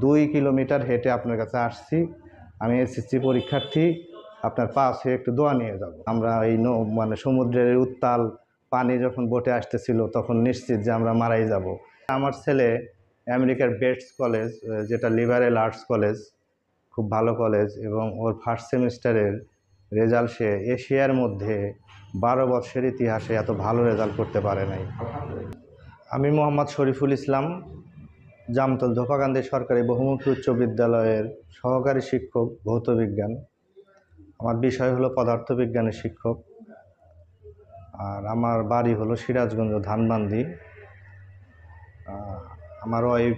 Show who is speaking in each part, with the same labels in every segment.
Speaker 1: 2 kilometre হেঁটে আপনার কাছে আসছি। আমি এসএসসি পরীক্ষার্থী, আপনার পাস হয়ে একটু দোয়া নিয়ে যাব। আমরা এই মানে সমুদ্রের উত্তাল পানি যখন বোটে আসতেছিল তখন নিশ্চিত যে আমরা মারাই যাব। আমার ছেলে আমেরিকার বেটস কলেজ, যেটা লিবারেল আর্টস কলেজ, খুব ভালো কলেজ, এবং ওর ফার্স্ট সেমিস্টারের রেজাল্ট সে এশিয়ার মধ্যে 12 বৎসরের ইতিহাসে এত ভালো রেজাল্ট করতে পারে নাই। আমি মোহাম্মদ শরীফুল ইসলাম, জামতল ধোপাকান্দি সরকারি বহুমুখী উচ্চ বিদ্যালয়ের সহকারী শিক্ষক ভৌত বিজ্ঞান। আমার বিষয় হলো পদার্থবিজ্ঞানের শিক্ষক। আর আমার বাড়ি হলো সিরাজগঞ্জ ধানবান্দি। আমার ওয়াইফ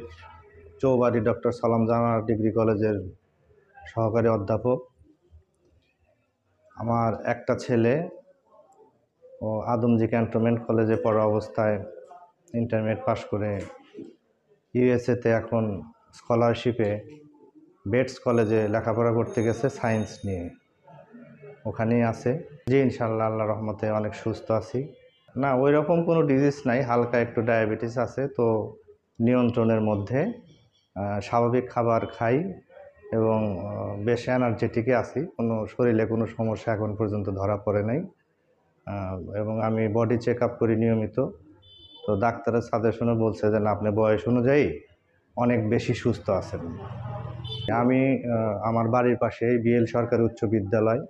Speaker 1: চৌবাড়ি ডক্টর সালাম জাহান ডিগ্রি কলেজের সহকারী অধ্যাপক। আমার একটা ছেলে, ও আদমজি ক্যান্টনমেন্ট কলেজে পড়া অবস্থায় ইন্টারমিডিয়েট পাশ করে ইউএসএতে এখন স্কলারশিপে বেটস কলেজে লেখাপড়া করতে গেছে সায়েন্স নিয়ে, ওখানেই আছে। জি ইনশাআল্লাহ, আল্লাহ রহমতে অনেক সুস্থ আছি। না, ওই রকম কোনো ডিজিজ নাই, হালকা একটু ডায়াবেটিস আছে, তো নিয়ন্ত্রণের মধ্যে। স্বাভাবিক খাবার খাই এবং বেশ এনার্জেটিকে আছি, কোনো শরীরে কোনো সমস্যা এখন পর্যন্ত ধরা পড়ে নাই। এবং আমি বডি চেক আপ করি নিয়মিত। তো ডাক্তারের সাজেশনও বলছে যে না, আপনি বয়স অনুযায়ী অনেক বেশি সুস্থ আছেন। আমি আমার বাড়ির পাশেই বিএল সরকারি উচ্চ বিদ্যালয়,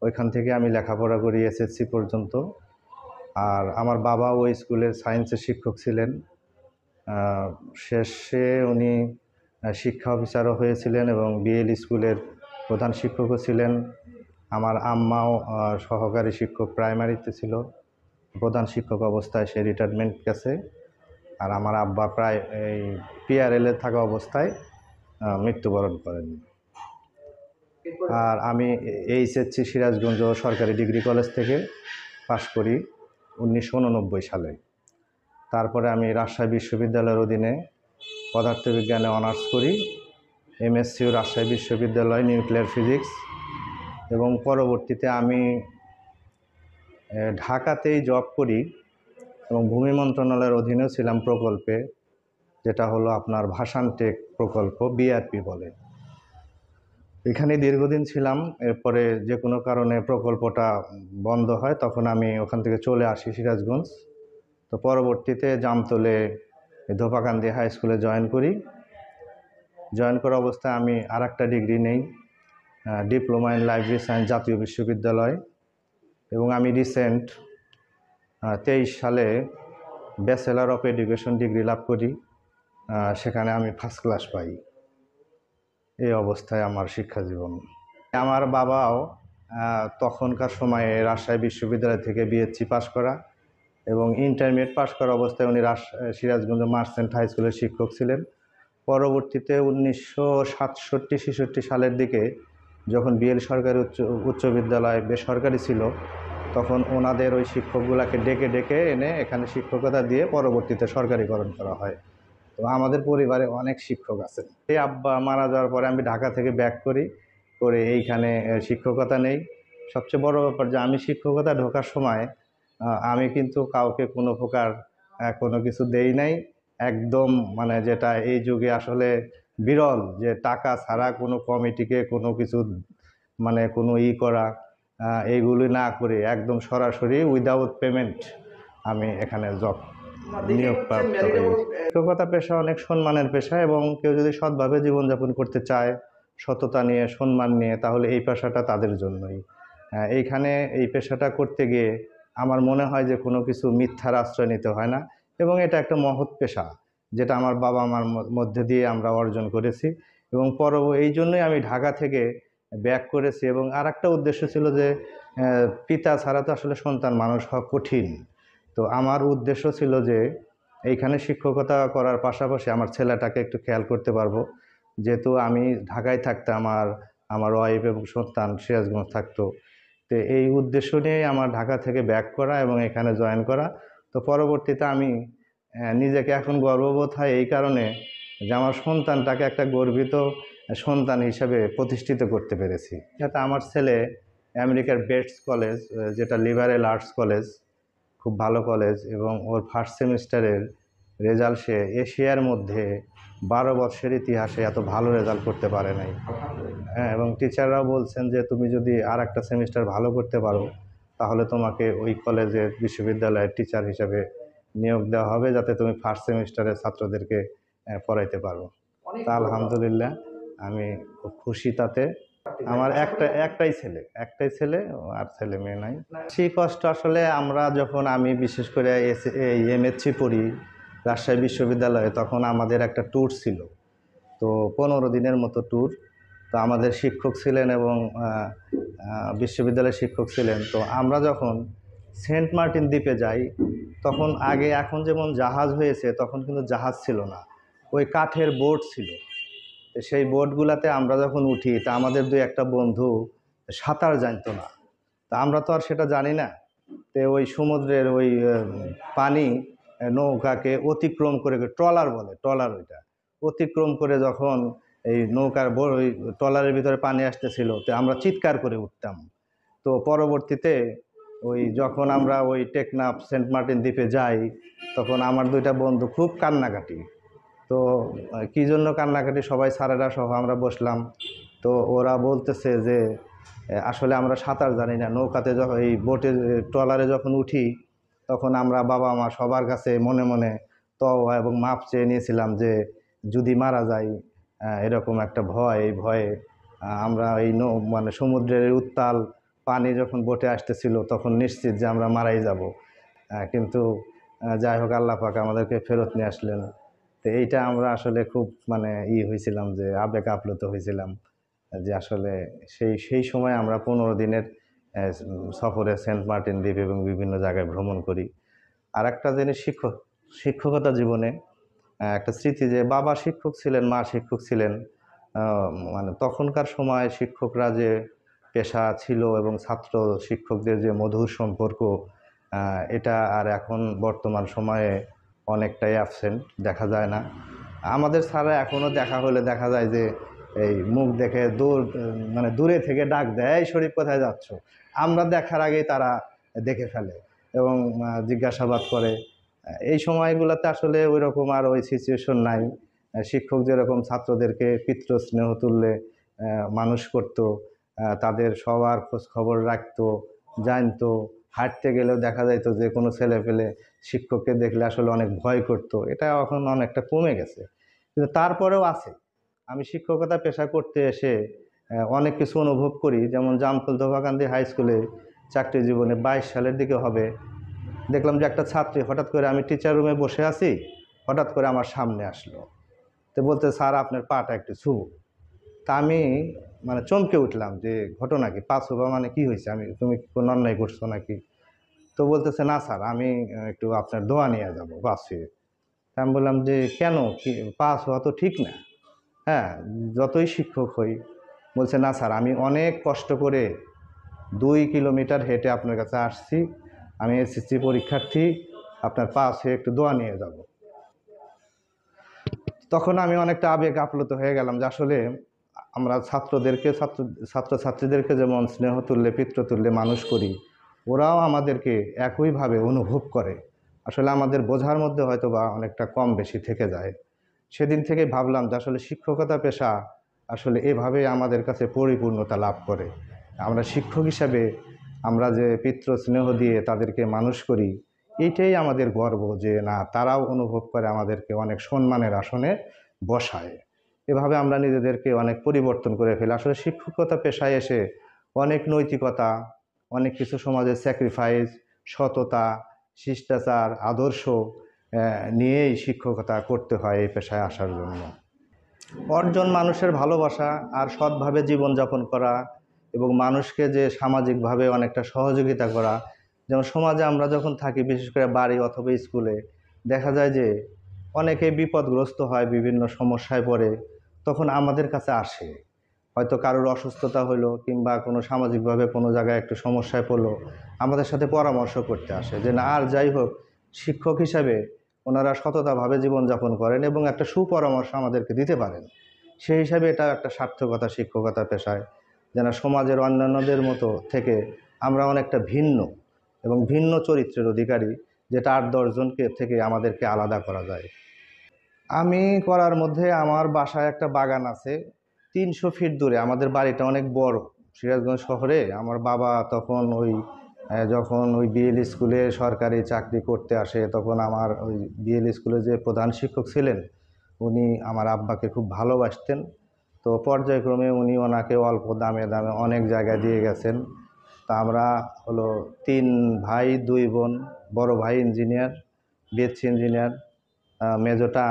Speaker 1: ওইখান থেকে আমি লেখাপড়া করি এসএসসি পর্যন্ত। আর আমার বাবা ওই স্কুলের সায়েন্সের শিক্ষক ছিলেন। শেষে উনি শিক্ষা অফিসারও হয়েছিলেন এবং বিএল স্কুলের প্রধান শিক্ষকও ছিলেন। আমার আম্মাও সহকারী শিক্ষক প্রাইমারিতে ছিল, প্রধান শিক্ষক অবস্থায় সে রিটায়ারমেন্ট গেছে। আর আমার আব্বা প্রায় এই পিআরএলে থাকা অবস্থায় মৃত্যুবরণ করেন। আর আমি এইচএসসি সিরাজগঞ্জ সরকারি ডিগ্রি কলেজ থেকে পাশ করি 1989 সালে। তারপরে আমি রাজশাহী বিশ্ববিদ্যালয়ের অধীনে পদার্থবিজ্ঞানে অনার্স করি, এমএসসিও রাজশাহী বিশ্ববিদ্যালয় নিউক্লিয়ার ফিজিক্স। এবং পরবর্তীতে আমি ঢাকাতেই জব করি এবং ভূমি মন্ত্রণালয়ের অধীনেও ছিলাম প্রকল্পে, যেটা হলো আপনার ভাসান টেক প্রকল্প, বিআরপি বলে। এখানে দীর্ঘদিন ছিলাম। এরপরে যে কোনো কারণে প্রকল্পটা বন্ধ হয়, তখন আমি ওখান থেকে চলে আসি সিরাজগঞ্জ। তো পরবর্তীতে জামতলে ধোপাকান্দি হাই স্কুলে জয়েন করি। জয়েন করা অবস্থায় আমি আরেকটা ডিগ্রি নেই, ডিপ্লোমা ইন লাইব্রেরি সায়েন্স, জাতীয় বিশ্ববিদ্যালয়। এবং আমি রিসেন্ট 23 সালে ব্যাচেলার অফ এডুকেশন ডিগ্রি লাভ করি, সেখানে আমি ফার্স্ট ক্লাস পাই। এই অবস্থায় আমার শিক্ষা জীবন। আমার বাবাও তখনকার সময়ে রাজশাহী বিশ্ববিদ্যালয় থেকে বিএসসি পাশ করা এবং ইন্টারমিডিয়েট পাশ করা অবস্থায় উনি সিরাজগঞ্জ মার্চেন্ট হাই স্কুলের শিক্ষক ছিলেন। পরবর্তীতে 1967-66 সালের দিকে যখন বিএল সরকারি উচ্চ বিদ্যালয় বেসরকারি ছিল, তখন ওনাদের ওই শিক্ষকগুলোকে ডেকে ডেকে এনে এখানে শিক্ষকতা দিয়ে পরবর্তীতে সরকারিকরণ করা হয়। তো আমাদের পরিবারে অনেক শিক্ষক আছেন। এই আব্বা মারা যাওয়ার পরে আমি ঢাকা থেকে ব্যাক করি, করে এইখানে শিক্ষকতা নেই। সবচেয়ে বড় ব্যাপার যে আমি শিক্ষকতা ঢোকার সময় আমি কিন্তু কাউকে কোনো প্রকার কোনো কিছু দেই নাই। একদম মানে যেটা এই যুগে আসলে বিরল, যে টাকা ছাড়া কোনো কমিটিকে কোনো কিছু মানে কোনো করা, এইগুলি না করে একদম সরাসরি উইদাউট পেমেন্ট আমি এখানে জব নিয়োগপ্রাপ্ত হই। শিক্ষকতা পেশা অনেক সম্মানের পেশা, এবং কেউ যদি সৎভাবে জীবনযাপন করতে চায়, সততা নিয়ে, সম্মান নিয়ে, তাহলে এই পেশাটা তাদের জন্যই। এইখানে এই পেশাটা করতে গিয়ে আমার মনে হয় যে কোনো কিছু মিথ্যার আশ্রয় নিতে হয় না, এবং এটা একটা মহৎ পেশা, যেটা আমার বাবা মার মধ্যে দিয়ে আমরা অর্জন করেছি। এবং এই জন্যই আমি ঢাকা থেকে ব্যাক করেছি। এবং আর একটা উদ্দেশ্য ছিল যে পিতা ছাড়া তো আসলে সন্তান মানুষ হওয়া কঠিন। তো আমার উদ্দেশ্য ছিল যে এইখানে শিক্ষকতা করার পাশাপাশি আমার ছেলেটাকে একটু খেয়াল করতে পারবো, যেহেতু আমি ঢাকায় থাকতাম, আমার ওয়াইফ এবং সন্তান সিরাজগঞ্জ থাকতো। তো এই উদ্দেশ্য নিয়েই আমার ঢাকা থেকে ব্যাক করা এবং এখানে জয়েন করা। তো পরবর্তীতে আমি নিজেকে এখন গর্ববোধ হয় এই কারণে যে আমার সন্তানটাকে একটা গর্বিত সন্তান হিসেবে প্রতিষ্ঠিত করতে পেরেছি। যাতে আমার ছেলে আমেরিকার বেটস কলেজ, যেটা লিবারেল আর্টস কলেজ, খুব ভালো কলেজ, এবং ওর ফার্স্ট সেমিস্টারের রেজাল্ট সে এশিয়ার মধ্যে 12 বৎসরের ইতিহাসে এত ভালো রেজাল্ট করতে পারে নাই। হ্যাঁ, এবং টিচাররাও বলছেন যে তুমি যদি আর একটা সেমিস্টার ভালো করতে পারো তাহলে তোমাকে ওই কলেজের বিশ্ববিদ্যালয়ের টিচার হিসেবে নিয়োগ দেওয়া হবে, যাতে তুমি ফার্স্ট সেমিস্টারের ছাত্রদেরকে পড়াইতে পারো। তা আলহামদুলিল্লাহ আমি খুব খুশি তাতে। আমার একটাই ছেলে, আর ছেলে মেয়ে নাই। সেই কষ্ট আসলে আমি বিশেষ করে এই এমএসসি পড়ি রাজশাহী বিশ্ববিদ্যালয়ে, তখন আমাদের একটা ট্যুর ছিল, তো 15 দিনের মতো ট্যুর। তো আমাদের শিক্ষক ছিলেন এবং বিশ্ববিদ্যালয়ের শিক্ষক ছিলেন। তো আমরা যখন সেন্ট মার্টিন দ্বীপে যাই, তখন এখন যেমন জাহাজ হয়েছে, তখন কিন্তু জাহাজ ছিল না, ওই কাঠের বোট ছিল। সেই বোটগুলাতে আমরা যখন উঠি, তা আমাদের দুই একটা বন্ধু সাঁতার জানতো না, তা আমরা তো আর সেটা জানি না। তো ওই সমুদ্রের ওই পানি নৌকাকে অতিক্রম করে, ট্রলার বলে, ট্রলার ওইটা অতিক্রম করে যখন এই নৌকার ওই ট্রলারের ভিতরে পানি আসতেছিল, তো আমরা চিৎকার করে উঠতাম। তো পরবর্তীতে যখন আমরা ওই টেকনাফ সেন্ট মার্টিন দ্বীপে যাই, তখন আমার দুইটা বন্ধু খুব কান্নাকাটি। তো কী জন্য কান্নাকাটি, সবাই স্যারেরা সহ আমরা বসলাম, তো ওরা বলতেছে যে আসলে আমরা সাঁতার জানি না, নৌকাতে যখন এই বোটে ট্রলারে যখন উঠি, তখন আমরা বাবা মা সবার কাছে মনে মনে তওবা এবং মাপ চেয়ে নিয়েছিলাম যে যদি মারা যাই, এরকম একটা ভয়, এই ভয়ে আমরা এই মানে সমুদ্রের উত্তাল পানি যখন বোটে আসতেছিল, তখন নিশ্চিত যে আমরা মারাই যাব। কিন্তু যাই হোক, আল্লাহ পাক আমাদেরকে ফেরত নিয়ে আসলেন। তো এইটা আমরা আসলে খুব মানে হয়েছিলাম, যে আবেগ আপ্লুত হয়েছিলাম, যে আসলে সেই সময় আমরা 15 দিনের সফরে সেন্ট মার্টিন দ্বীপ এবং বিভিন্ন জায়গায় ভ্রমণ করি। আর একটা জিনিস, শিক্ষকতা জীবনে একটা স্মৃতি, যে বাবা শিক্ষক ছিলেন, মা শিক্ষক ছিলেন। মানে তখনকার সময় শিক্ষকরা যে পেশা ছিল এবং ছাত্র শিক্ষকদের যে মধুর সম্পর্ক, এটা আর এখন বর্তমান সময়ে অনেকটাই অ্যাবসেন্ট, দেখা যায় না। আমাদের স্যাররা এখনও দেখা হলে দেখা যায় যে এই মুখ দেখে মানে দূরে থেকে ডাক দেয়, এই শরীফ কোথায় যাচ্ছ, আমরা দেখার আগেই তারা দেখে ফেলে এবং জিজ্ঞাসাবাদ করে। এই সময়গুলোতে আসলে ওই রকম আর ওই সিচুয়েশন নাই। শিক্ষক যেরকম ছাত্রদেরকে পিতৃস্নেহ তুল্যে মানুষ করত, তাদের সবার খোঁজ খবর রাখতো, জানতো। হাঁটতে গেলেও দেখা যাইতো যে কোনো ছেলে পেলে শিক্ষককে দেখলে আসলে অনেক ভয় করতো, এটা এখন অনেকটা কমে গেছে, কিন্তু তারপরেও আছে। আমি শিক্ষকতা পেশা করতে এসে অনেক কিছু অনুভব করি। যেমন জামতল ধোবাকান্দি হাই স্কুলে চাকরি জীবনে 22 সালের দিকে হবে, দেখলাম যে একটা ছাত্রী হঠাৎ করে, আমি টিচার রুমে বসে আছি, হঠাৎ করে আমার সামনে আসলো, তো বলতে, স্যার আপনার পাটা একটু ছুব। তা আমি মানে চমকে উঠলাম যে ঘটনা কি, পা ছোঁয়া মানে কি হয়েছে, তুমি কোনো অন্যায় করছো নাকি? তো বলতেছে, না স্যার, আমি একটু আপনার দোয়া নিয়ে যাবো পা ছুঁয়ে। তা আমি বললাম যে কেন, কি পা ছোঁয়া তো ঠিক না। হ্যাঁ, যতই শিক্ষক হই। বলছে, না স্যার, আমি অনেক কষ্ট করে 2 কিলোমিটার হেঁটে আপনার কাছে আসছি, আমি এসএসসি পরীক্ষার্থী, আপনার পা ছুঁয়ে একটু দোয়া নিয়ে যাব। তখন আমি অনেকটা আবেগ আপ্লুত হয়ে গেলাম, যে আসলে আমরা ছাত্রছাত্রীদেরকে যেমন স্নেহ তুল্যে পিতৃতুল্যে মানুষ করি, ওরাও আমাদেরকে একইভাবে অনুভব করে। আসলে আমাদের বোঝার মধ্যে হয়তো বা অনেকটা কম বেশি থেকে যায়। সেদিন থেকে ভাবলাম যে আসলে শিক্ষকতা পেশা আসলে এভাবে আমাদের কাছে পরিপূর্ণতা লাভ করে। আমরা শিক্ষক হিসাবে আমরা যে পিতৃ স্নেহ দিয়ে তাদেরকে মানুষ করি, এইটাই আমাদের গর্ব, যে না, তারাও অনুভব করে আমাদেরকে অনেক সম্মানের আসনে বসায়। এভাবে আমরা নিজেদেরকে অনেক পরিবর্তন করে ফেলি। আসলে শিক্ষকতা পেশায় এসে অনেক নৈতিকতা, অনেক কিছু সমাজের স্যাক্রিফাইস, সততা, শিষ্টাচার, আদর্শ নিয়েই শিক্ষকতা করতে হয় এই পেশায় আসার জন্য। অর্জন মানুষের ভালোবাসা আর সৎভাবে জীবনযাপন করা, এবং মানুষকে যে সামাজিকভাবে অনেকটা সহযোগিতা করা। যেমন সমাজে আমরা যখন থাকি, বিশেষ করে বাড়ি অথবা স্কুলে, দেখা যায় যে অনেকে বিপদগ্রস্ত হয়, বিভিন্ন সমস্যায় পড়ে, তখন আমাদের কাছে আসে। হয়তো কারোর অসুস্থতা হলো, কিংবা কোনো সামাজিকভাবে কোনো জায়গায় একটু সমস্যায় পড়লো, আমাদের সাথে পরামর্শ করতে আসে। যে না, আর যাই হোক, শিক্ষক হিসাবে ওনারা সততাভাবে জীবনযাপন করেন এবং একটা সুপরামর্শ আমাদেরকে দিতে পারেন। সেই হিসাবে এটা একটা সার্থকতা শিক্ষকতা পেশায়, যেন সমাজের অন্যান্যদের মতো থেকে আমরা অনেকটা ভিন্ন এবং ভিন্ন চরিত্রের অধিকারী, যেটা 8-10 জনকে থেকে আমাদেরকে আলাদা করা যায়। আমি করার মধ্যে আমার বাসায় একটা বাগান আছে 300 ফিট দূরে। আমাদের বাড়িটা অনেক বড় সিরাজগঞ্জ শহরে। আমার বাবা তখন যখন ওই বিএল স্কুলে সরকারি চাকরি করতে আসে, তখন আমার ওই বিএল স্কুলে যে প্রধান শিক্ষক ছিলেন উনি আমার আব্বাকে খুব ভালোবাসতেন। তো পর্যায়ক্রমে উনি ওনাকে অল্প দামে দামে অনেক জায়গায় দিয়ে গেছেন। তা আমরা হলো 3 ভাই 2 বোন। বড় ভাই ইঞ্জিনিয়ার, বিএসসি ইঞ্জিনিয়ার, মেজোটা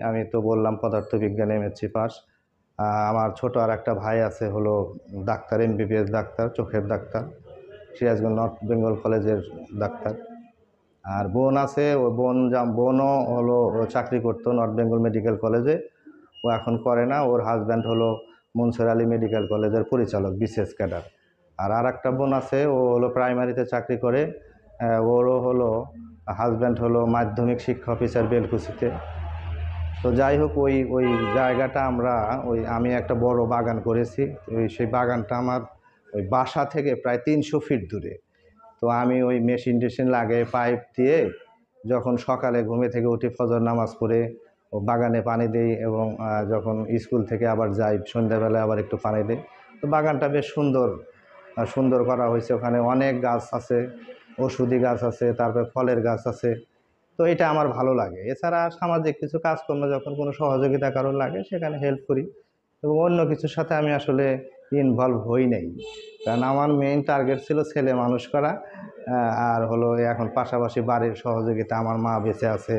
Speaker 1: আমি তো বললাম পদার্থবিজ্ঞানে এমএসসি পাস। আমার ছোট আর একটা ভাই আছে হলো ডাক্তার, এমবিবিএস ডাক্তার, চোখের ডাক্তার, সিরাজগঞ্জ নর্থ বেঙ্গল কলেজের ডাক্তার। আর বোন আছে, ও বোনও হলো চাকরি করতো নর্থ বেঙ্গল মেডিকেল কলেজে। ও এখন করে না। ওর হাজব্যান্ড হলো মনসুর আলী মেডিকেল কলেজের পরিচালক, বিসিএস ক্যাডার। আর একটা বোন আছে, ও হলো প্রাইমারিতে চাকরি করে। ওরও হলো হাজব্যান্ড হলো মাধ্যমিক শিক্ষা অফিসার বেলকুচিতে। তো যাই হোক, ওই ওই জায়গাটা আমি একটা বড় বাগান করেছি। সেই বাগানটা আমার ওই বাসা থেকে প্রায় 300 ফিট দূরে। তো আমি ওই মেশিন টেশিন লাগিয়ে পাইপ দিয়ে যখন সকালে ঘুমে থেকে উঠি ফজর নামাজ পড়ে ও বাগানে পানি দিই, এবং যখন স্কুল থেকে আবার যাই সন্ধ্যাবেলায় আবার একটু পানি দিই। তো বাগানটা বেশ সুন্দর করা হয়েছে। ওখানে অনেক গাছ আছে, ওষুধি গাছ আছে, তারপরে ফলের গাছ আছে। তো এটা আমার ভালো লাগে। এছাড়া সামাজিক কিছু কাজকর্ম যখন কোনো সহযোগিতা কারণ লাগে সেখানে হেল্প করি, এবং অন্য কিছুর সাথে আমি আসলে ইনভলভ হই নাই। কারণ আমার মেইন টার্গেট ছিল ছেলে মানুষ করা। আর হলো এখন পাশাপাশি বাড়ির সহযোগিতা, আমার মা বেঁচে আছে,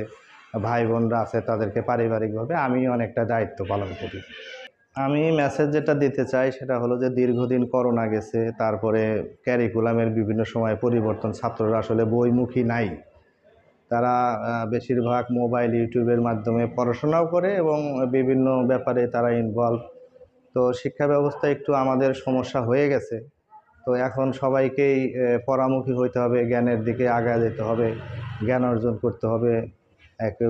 Speaker 1: ভাই বোনরা আছে, তাদেরকে পারিবারিকভাবে আমি অনেকটা দায়িত্ব পালন করি। আমি মেসেজ যেটা দিতে চাই সেটা হলো যে দীর্ঘদিন করোনা গেছে, তারপরে ক্যারিকুলামের বিভিন্ন সময় পরিবর্তন, ছাত্ররা আসলে বইমুখী নাই। তারা বেশিরভাগ মোবাইল, ইউটিউবের মাধ্যমে পড়াশোনাও করে এবং বিভিন্ন ব্যাপারে তারা ইনভলভ। তো শিক্ষা ব্যবস্থা একটু আমাদের সমস্যা হয়ে গেছে। তো এখন সবাইকেই পড়ামুখী হইতে হবে, জ্ঞানের দিকে আগায় যেতে হবে, জ্ঞান অর্জন করতে হবে,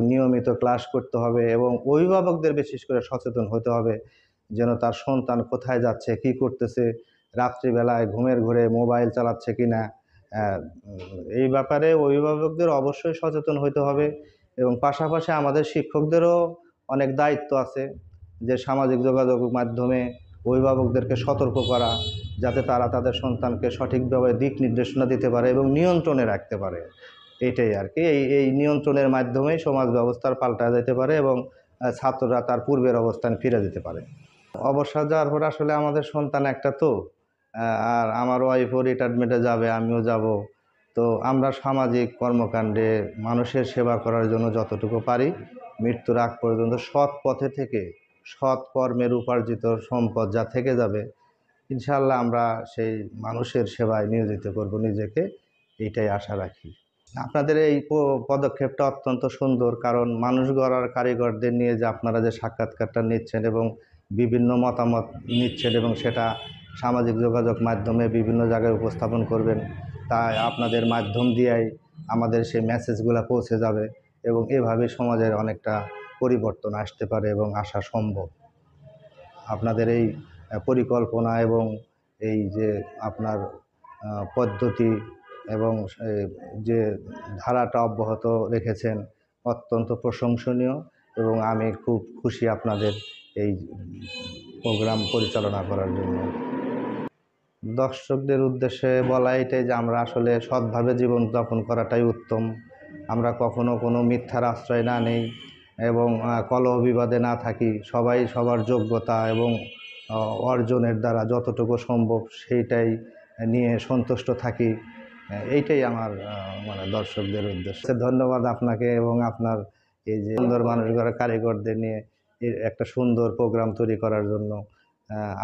Speaker 1: নিয়মিত ক্লাস করতে হবে, এবং অভিভাবকদের বিশেষ করে সচেতন হতে হবে যেন তার সন্তান কোথায় যাচ্ছে, কি করতেছে, রাত্রিবেলায় ঘুমের ঘোরে মোবাইল চালাচ্ছে কি না। এই ব্যাপারে অভিভাবকদের অবশ্যই সচেতন হতে হবে, এবং পাশাপাশি আমাদের শিক্ষকদেরও অনেক দায়িত্ব আছে যে সামাজিক যোগাযোগ মাধ্যমে অভিভাবকদেরকে সতর্ক করা, যাতে তারা তাদের সন্তানকে সঠিকভাবে দিক নির্দেশনা দিতে পারে এবং নিয়ন্ত্রণে রাখতে পারে। এইটাই আর কি। এই নিয়ন্ত্রণের মাধ্যমেই সমাজ ব্যবস্থার পাল্টা যেতে পারে এবং ছাত্ররা তার পূর্বের অবস্থানে ফিরে যেতে পারে। অবসর যাওয়ার পর আসলে আমাদের সন্তান একটা তো, আর আমার ওয়াইফও রিটায়ারমেন্টে যাবে, আমিও যাব। তো আমরা সামাজিক কর্মকাণ্ডে মানুষের সেবা করার জন্য যতটুকু পারি মৃত্যুর আগ পর্যন্ত সৎ পথে থেকে, সৎ কর্মের উপার্জিত সম্পদ যা থেকে যাবে, ইনশাআল্লাহ আমরা সেই মানুষের সেবায় নিয়োজিত করব নিজেকে, এইটাই আশা রাখি। আপনাদের এই পদক্ষেপটা অত্যন্ত সুন্দর, কারণ মানুষ গড়ার কারিগরদের নিয়ে যে আপনারা যে সাক্ষাৎকারটা নিচ্ছেন এবং বিভিন্ন মতামত নিচ্ছেন এবং সেটা সামাজিক যোগাযোগ মাধ্যমে বিভিন্ন জায়গায় উপস্থাপন করবেন, তাই আপনাদের মাধ্যম দিয়েই আমাদের সেই মেসেজগুলো পৌঁছে যাবে, এবং এভাবে সমাজের অনেকটা পরিবর্তন আসতে পারে এবং আসা সম্ভব। আপনাদের এই পরিকল্পনা এবং এই যে আপনার পদ্ধতি এবং যে ধারাটা অব্যাহত রেখেছেন অত্যন্ত প্রশংসনীয়, এবং আমি খুব খুশি আপনাদের এই প্রোগ্রাম পরিচালনা করার জন্য। দর্শকদের উদ্দেশ্যে বলা এটাই যে আমরা আসলে সৎভাবে জীবনযাপন করাটাই উত্তম। আমরা কখনো কোনো মিথ্যার আশ্রয় না নেই এবং কলহ বিবাদে না থাকি। সবাই সবার যোগ্যতা এবং অর্জনের দ্বারা যতটুকু সম্ভব সেইটাই নিয়ে সন্তুষ্ট থাকি। এইটাই আমার মানে দর্শকদের উদ্দেশ্য। ধন্যবাদ আপনাকে এবং আপনার এই যে সুন্দর মানুষ গড়া কারিগরদের নিয়ে একটা সুন্দর প্রোগ্রাম তৈরি করার জন্য।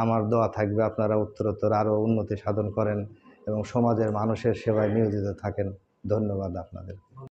Speaker 1: আমার দোয়া থাকবে আপনারা উত্তরোত্তর আরও উন্নতি সাধন করেন এবং সমাজের মানুষের সেবায় নিয়োজিত থাকেন। ধন্যবাদ আপনাদের।